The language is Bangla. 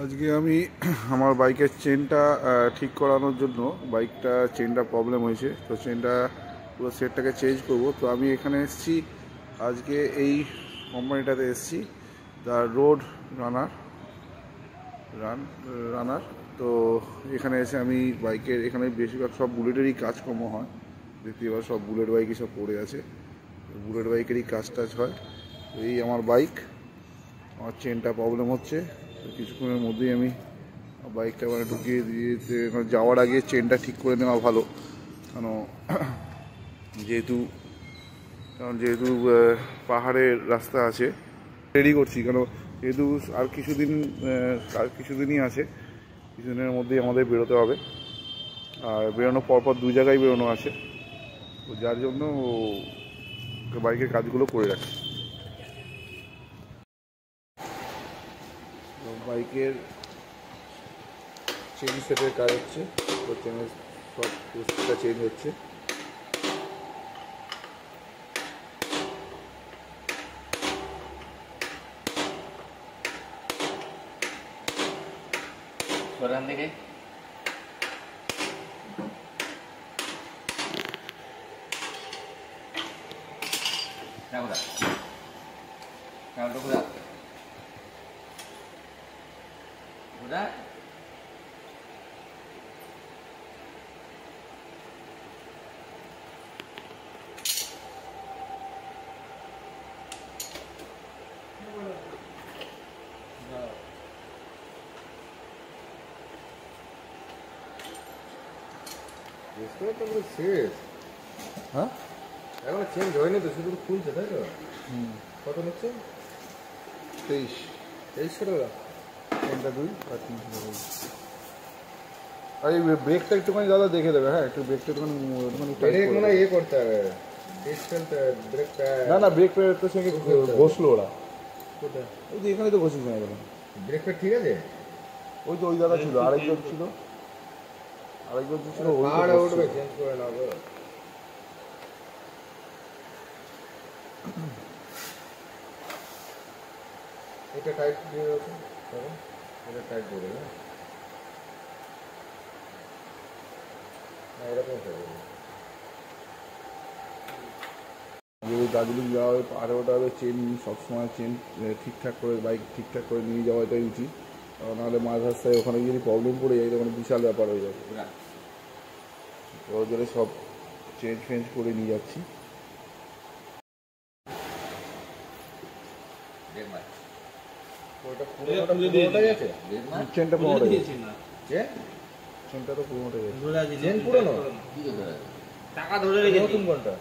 আজকে আমি আমার বাইকের চেনটা ঠিক করানোর জন্য বাইকটা চেনটা প্রবলেম হয়েছে, তো চেনটা পুরো সেটটাকে চেঞ্জ করব। তো আমি এখানে এসেছি আজকে এই কোম্পানিটাতে এসেছি, দ্য রোড রানার। তো এখানে এসে আমি বাইকের এখানে বেশিরভাগ সব বুলেটেরই কাজকর্ম হয়, দেখতে এবার সব বুলেট বাইকই সব পড়ে আছে, বুলেট বাইকেরই কাজ টাজ হয়। এই আমার বাইক, আমার চেনটা প্রবলেম হচ্ছে, তো কিছুক্ষণের মধ্যেই আমি বাইকটা মানে ঢুকিয়ে দিয়েছে। যাওয়ার আগে চেনটা ঠিক করে নেওয়া ভালো, কারণ যেহেতু পাহাড়ের রাস্তা আছে, রেডি করছি, কারণ যেহেতু আর কিছুদিনই আছে, কিছুদিনের মধ্যেই আমাদের বেরোতে হবে। আর বেরোনোর পরপর 2 জায়গায় বেরোনো আছে, তো যার জন্য বাইকের কাজগুলো করে রাখছি। বাইকের চেন সেটের কাজ হচ্ছে, তো চেনের সব পুস্তিটা চেঞ্জ হচ্ছে। থেকে শেষ। হ্যাঁ, এখন চেঞ্জ হয়নি তো, শুধু খুলছে, তাই তো? কত নিচ্ছে? 2300 টাকা। চেনটা 2 আর 300 টাকা। আর এই ব্রেকটা একটুখানি দাদা দেখে দেবে। হ্যাঁ, একটু ব্রেকটা একটুখানি টাইট ব্রেক করে মনে দেবে। ইয়ে করতে হবে, ডিসটেন্স ব্রেক। না ব্রেক প্যাডের সঙ্গে ঘষলো ওরা। কোথায়? ওই যে এখানে তো ঘষিস না এগুলো। ব্রেক প্যাড ঠিক আছে? ওই তো ওই দাদা ছিল, আরেকজন ছিল ওই তো পাহাড়ে ঘষছিল। উঠবে, চেঞ্জ করে নেবো। এটা টাইট দিয়ে রাখো, এটা টাইট করে দেবে। না, এরকম করে দেবে। যদি দার্জিলিং যাওয়া হবে, পাহাড়ে ওঠা হবে, চেন সবসময় চেন ঠিকঠাক করে বাইক ঠিকঠাক করে নিয়ে যাওয়াটাই উচিত, নাহলে মাঝ রাস্তায় ওখানে যদি প্রবলেম পড়ে যায় তখন বিশাল ব্যাপার হয়ে যাবে। ওর জন্য সব চেঞ্জ করে নিয়ে যাচ্ছি। ওটা পুরোটাই আছে, চেনটা পুরোটাই গেছে, চেন চেনটা তো পুরোটাই গেছে। চেন পুরোনো, টাকা ধরে রেখেছি। নতুন কোনটা?